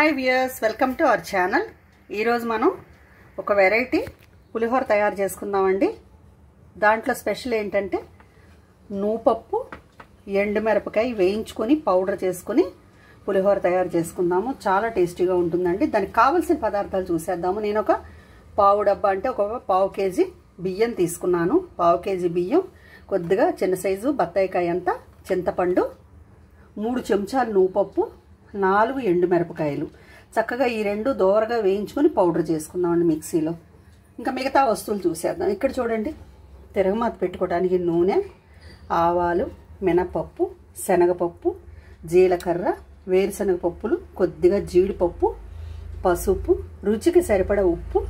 Hi viewers, welcome to our channel. ఈరోజు మనం ఒక వెరైటీ పులిహోర తయారు చేసుకుందామండి. దాంట్లో స్పెషల్ ఏంటంటే నూపప్పు, ఎండుమిరపకాయ వేయించుకొని పౌడర్ చేసుకొని పులిహోర తయారు చేసుకుందాము. చాలా టేస్టీగా ఉంటుందండి. దానికి కావాల్సిన పదార్థాలు చూసేద్దాము. నేను ఒక పావు డబ్బా అంటే ఒక పావు కేజీ బియ్యం తీసుకున్నాను. పావు కేజీ బియ్యం, కొద్దిగా చిన్న సైజు బత్తాయికాయ అంతా చింతపండు, 3 చెంచాలు నూపప్పు, 4 ఎండుమిరపకాయలు. చక్కగా ఈ రెండు దోరగా వేయించుకొని పౌడర్ చేసుకుందామండి మిక్సీలో. ఇంకా మిగతా వస్తువులు చూసేద్దాం. ఇక్కడ చూడండి, తిరగమాత పెట్టుకోవడానికి నూనె, ఆవాలు, మినపప్పు, శనగపప్పు, జీలకర్ర, వేరుశనగ పప్పులు, కొద్దిగా జీడిపప్పు, పసుపు, రుచికి సరిపడా ఉప్పు,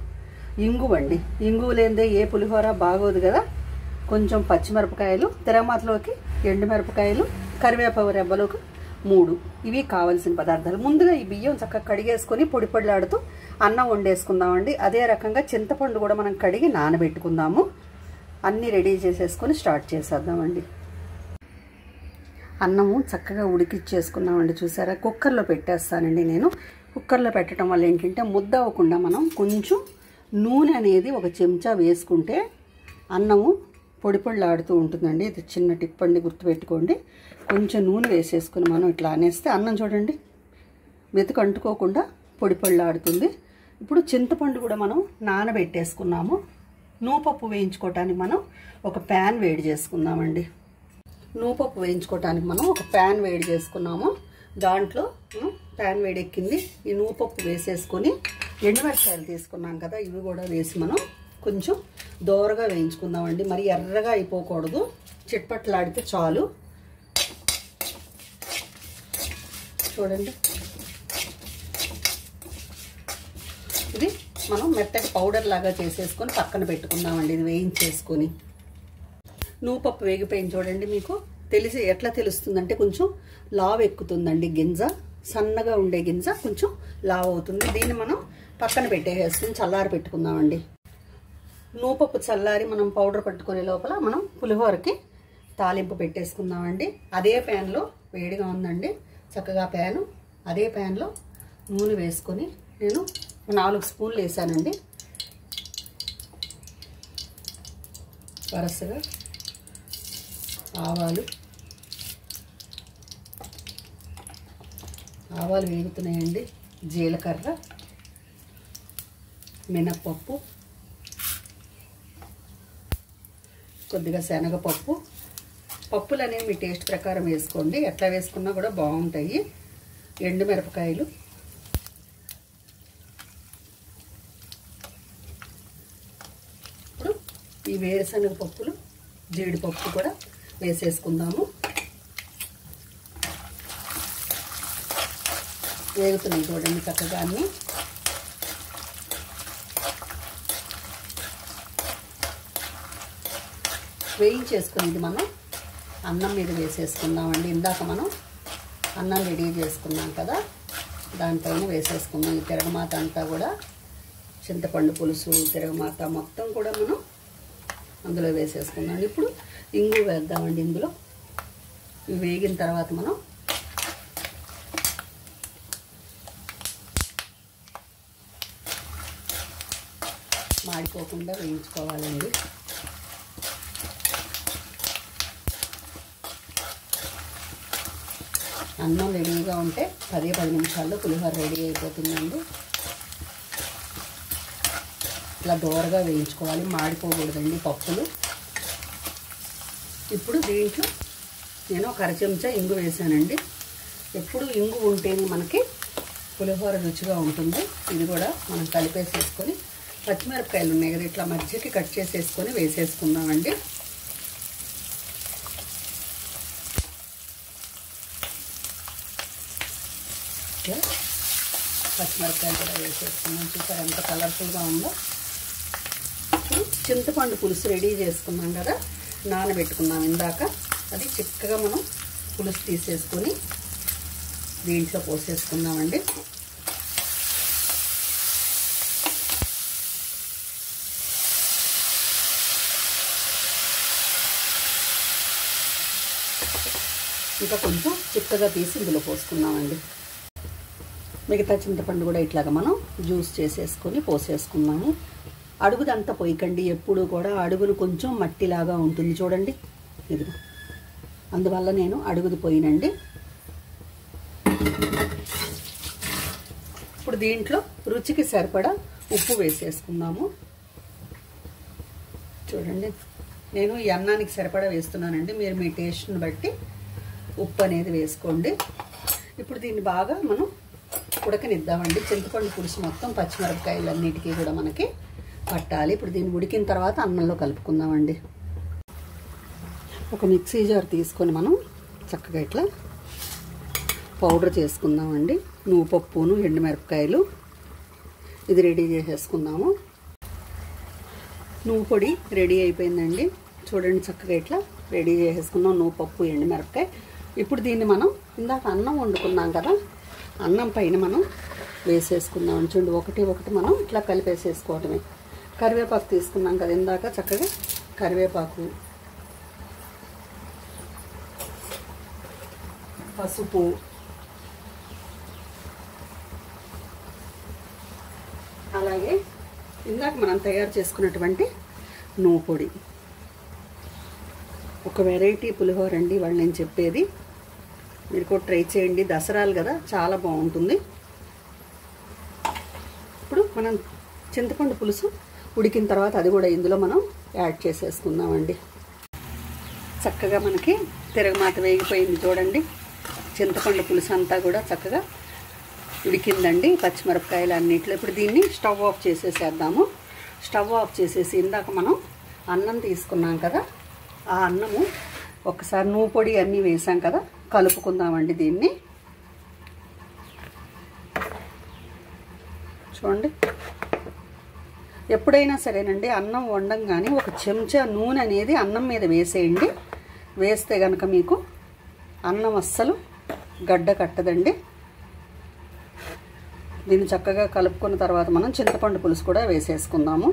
ఇంగువండి. ఇంగువ లేనిదే ఏ పులిహోర బాగోదు కదా. కొంచెం పచ్చిమిరపకాయలు, తిరగమాతలోకి ఎండుమిరపకాయలు, కరివేపాకు రెబ్బలకు 3. ఇవి కావాల్సిన పదార్థాలు. ముందుగా ఈ బియ్యం చక్కగా కడిగేసుకొని పొడి పొడిలాడుతూ అన్నం వండేసుకుందామండి. అదే రకంగా చింతపండు కూడా మనం కడిగి నానబెట్టుకుందాము. అన్నీ రెడీ చేసేసుకొని స్టార్ట్ చేసేద్దామండి. అన్నము చక్కగా ఉడికిచ్చేసుకున్నామండి. చూసారా, కుక్కర్లో పెట్టేస్తానండి నేను. కుక్కర్లో పెట్టడం వల్ల ఏంటంటే ముద్ద అవ్వకుండా మనం కొంచెం నూనె అనేది 1 చెంచా వేసుకుంటే అన్నము పొడి పొడిలాడుతూ ఉంటుందండి. ఇది చిన్న టిప్ అండి, గుర్తుపెట్టుకోండి. కొంచెం నూనె వేసేసుకుని మనం ఇట్లా అనేస్తే అన్నం చూడండి మెతుకు అంటుకోకుండా పొడి పొడిలాడుతుంది. ఇప్పుడు చింతపండు కూడా మనం నానబెట్టేసుకున్నాము. నూపప్పు వేయించుకోవటానికి మనం ఒక ప్యాన్ వేడి చేసుకుందామండి. నూపప్పు వేయించుకోవటానికి మనం ఒక ప్యాన్ వేడి చేసుకున్నాము. దాంట్లో ప్యాన్ వేడెక్కింది. ఈ నూపప్పు వేసేసుకొని ఎండుమిరపకాయలు తీసుకున్నాం కదా, ఇవి కూడా వేసి మనం కొంచెం దోరగా వేయించుకుందామండి. మరి ఎర్రగా అయిపోకూడదు, చిట్పట్లాడితే చాలు. చూడండి, ఇది మనం మెత్తగా పౌడర్ లాగా చేసేసుకొని పక్కన పెట్టుకుందామండి. ఇది వేయించేసుకొని నూపప్పు వేగిపోయింది చూడండి. మీకు ఎట్లా తెలుస్తుందంటే కొంచెం లావు ఎక్కుతుందండి. గింజ సన్నగా ఉండే గింజ కొంచెం లావు అవుతుంది. దీన్ని మనం పక్కన పెట్టేసుకుని చల్లారి పెట్టుకుందామండి. నూపప్పు చల్లారి మనం పౌడర్ పట్టుకునే లోపల మనం పులిహోరకి తాలింపు పెట్టేసుకుందామండి. అదే ప్యాన్లో వేడిగా ఉందండి చక్కగా ప్యాను. అదే ప్యాన్లో నూనె వేసుకొని నేను 4 స్పూన్లు వేసానండి. వరుసగా ఆవాలు వేగుతున్నాయండి. జీలకర్ర, మినప్పప్పు, కొద్దిగా శనగపప్పు. పప్పులు అనేవి మీ టేస్ట్ ప్రకారం వేసుకోండి, ఎట్లా వేసుకున్నా కూడా బాగుంటాయి. ఎండుమిరపకాయలు, ఇప్పుడు ఈ వేరుశనగ పప్పులు, జీడిపప్పు కూడా వేసేసుకుందాము. వేగుతున్నాయి చూడండి చక్కగా అన్నీ. వేయించేసుకుని ఇది మనం అన్నం మీద వేసేసుకుందామండి. ఇందాక మనం అన్నం రెడీ చేసుకున్నాం కదా, దానిపైన వేసేసుకుందాం. ఈ తిరగమాత అంతా కూడా, చింతపండు పులుసు, తిరగమాత మొత్తం కూడా మనం అందులో వేసేసుకుందాం. ఇప్పుడు ఇంగు వేద్దామండి ఇందులో. ఇవి వేగిన తర్వాత మనం మాడిపోకుండా వేయించుకోవాలండి. అన్నం రెడీగా ఉంటే 10 నిమిషాల్లో పులిహోర రెడీ అయిపోతుందండి. ఇలా దోరగా వేయించుకోవాలి, మాడిపోకూడదండి పప్పులు. ఇప్పుడు దీంట్లో నేను 1/2 చెంచా ఇంగు వేసానండి. ఎప్పుడు ఇంగు ఉంటేనే మనకి పులిహోర రుచిగా ఉంటుంది. ఇది కూడా మనం కలిపేసేసుకొని, పచ్చిమిరపకాయలు ఉన్నాయి కదా, ఇట్లా మధ్యకి కట్ చేసేసుకొని వేసేసుకుందామండి. పచ్చిమిరపకాయలు కూడా వేసేసుకున్నాం. చూసారు ఎంత కలర్ఫుల్గా ఉందో. ఇప్పుడు చింతపండు పులుసు రెడీ చేసుకున్నాం కదా, నానబెట్టుకున్నాం ఇందాక. అది చిక్కగా మనం పులుసు తీసేసుకొని దీంట్లో పోసేసుకున్నామండి. ఇంకా కొంచెం చిక్కగా తీసి ఇందులో పోసుకున్నామండి. మిగతా చింతపండు కూడా ఇట్లాగా మనం జ్యూస్ చేసేసుకొని పోసేసుకున్నాము. అడుగుదంతా పోయికండి, ఎప్పుడు కూడా అడుగును కొంచెం మట్టిలాగా ఉంటుంది చూడండి, ఇది అందువల్ల నేను అడుగుది పోయినండి. ఇప్పుడు దీంట్లో రుచికి సరిపడా ఉప్పు వేసేసుకుందాము. చూడండి, నేను ఈ అన్నానికి సరిపడా వేస్తున్నానండి, మీరు మీ టేస్ట్ని బట్టి ఉప్పు అనేది వేసుకోండి. ఇప్పుడు దీన్ని బాగా మనం ఉడకనిద్దామండి. చింతపండు పులుసు మొత్తం పచ్చిమిరపకాయలన్నిటికీ కూడా మనకి పట్టాలి. ఇప్పుడు దీన్ని ఉడికిన తర్వాత అన్నంలో కలుపుకుందామండి. ఒక మిక్సీ జార్ తీసుకొని మనం చక్కగా ఇట్లా పౌడర్ చేసుకుందామండి. నువ్వుపప్పును ఎండుమిరపకాయలు ఇది రెడీ చేసేసుకుందాము. నువ్వు పొడి రెడీ అయిపోయిందండి. చూడండి, చక్కగా ఇట్లా రెడీ చేసేసుకున్నాం నువ్వుపప్పు ఎండుమిరపకాయ. ఇప్పుడు దీన్ని మనం ఇందాక అన్నం వండుకున్నాం కదా, అన్నం పైన మనం వేసేసుకుందాం. చూడండి, ఒకటి ఒకటి మనం ఇట్లా కలిపేసేసుకోవటమే. కరివేపాకు తీసుకున్నాం కదా ఇందాక, చక్కగా కరివేపాకు, పసుపు, అలాగే ఇందాక మనం తయారు చేసుకున్నటువంటి నువ్వు పొడి. ఒక వెరైటీ పులిహోర అండి వాళ్ళు నేను చెప్పేది, మీరు కూడా ట్రై చేయండి. దసరాలు కదా, చాలా బాగుంటుంది. ఇప్పుడు మనం చింతపండు పులుసు ఉడికిన తర్వాత అది కూడా ఇందులో మనం యాడ్ చేసేసుకుందామండి. చక్కగా మనకి తిరగమాత వేగిపోయింది చూడండి. చింతపండు పులుసు అంతా కూడా చక్కగా ఉడికిందండి పచ్చిమిరపకాయలు అన్నిట్లో. ఇప్పుడు దీన్ని స్టవ్ ఆఫ్ చేసేసేద్దాము. స్టవ్ ఆఫ్ చేసేసి ఇందాక మనం అన్నం తీసుకున్నాం కదా, ఆ అన్నము ఒకసారి నువ్వు పొడి అన్నీ వేసాం కదా, కలుపుకుందామండి దీన్ని. చూడండి, ఎప్పుడైనా సరేనండి అన్నం వండంగానే ఒక చెంచా నూనె అనేది అన్నం మీద వేసేయండి. వేస్తే కనుక మీకు అన్నం అస్సలు గడ్డ కట్టదండి. దీన్ని చక్కగా కలుపుకున్న తర్వాత మనం చింతపండు పులుసు కూడా వేసేసుకుందాము.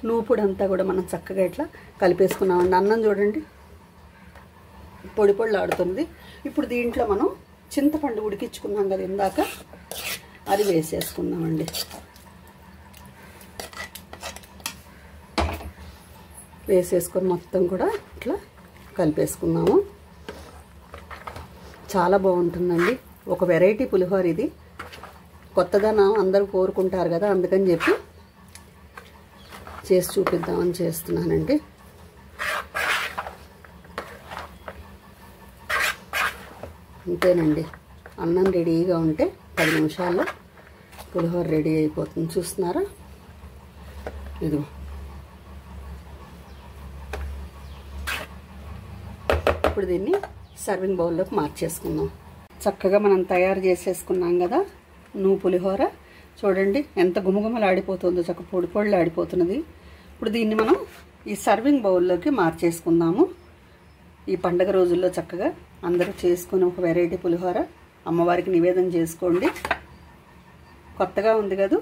నువ్వు పొడి అంతా కూడా మనం చక్కగా ఇట్లా కలిపేసుకున్నామండి. అన్నం చూడండి పొడి పొడిలు ఆడుతుంది. ఇప్పుడు దీంట్లో మనం చింతపండు ఉడికించుకున్నాం కదా ఇందాక, అది వేసేసుకుందామండి. వేసేసుకొని మొత్తం కూడా ఇట్లా కలిపేసుకుందాము. చాలా బాగుంటుందండి, ఒక వెరైటీ పులిహోర ఇది. కొత్తదనం అందరూ కోరుకుంటారు కదా, అందుకని చెప్పి చేసి చూపిద్దామని చేస్తున్నానండి. అంతేనండి, అన్నం రెడీగా ఉంటే 10 నిమిషాల్లో పులిహోర రెడీ అయిపోతుంది. చూస్తున్నారా, ఇది ఇప్పుడు దీన్ని సర్వింగ్ బౌల్లోకి మార్చేసుకుందాం. చక్కగా మనం తయారు చేసేసుకున్నాం కదా నువ్వు పులిహోర. చూడండి ఎంత గుమగుమలు ఆడిపోతుందో, చక్క పొడి పొడిలు ఆడిపోతున్నది. ఇప్పుడు దీన్ని మనం ఈ సర్వింగ్ బౌల్లోకి మార్చేసుకుందాము. ఈ పండగ రోజుల్లో చక్కగా అందరూ చేసుకుని ఒక వెరైటీ పులిహోర అమ్మవారికి నివేదన చేసుకోండి. కొత్తగా ఉంది కదా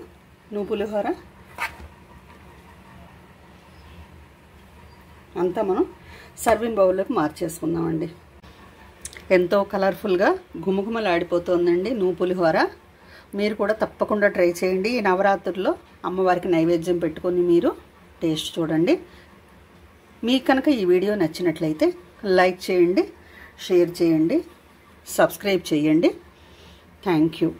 నువ్వు పులిహోర. అంతా మనం సర్వింగ్ బౌల్లోకి మార్చేసుకుందామండి. ఎంతో కలర్ఫుల్గా గుమగుమలాడిపోతుందండి నువ్వు పులిహోర. మీరు కూడా తప్పకుండా ట్రై చేయండి. ఈ నవరాత్రుల్లో అమ్మవారికి నైవేద్యం పెట్టుకొని మీరు టేస్ట్ చూడండి. మీకు కనుక ఈ వీడియో నచ్చినట్లయితే లైక్ చేయండి, షేర్ చేయండి, సబ్స్క్రైబ్ చేయండి. Thank you.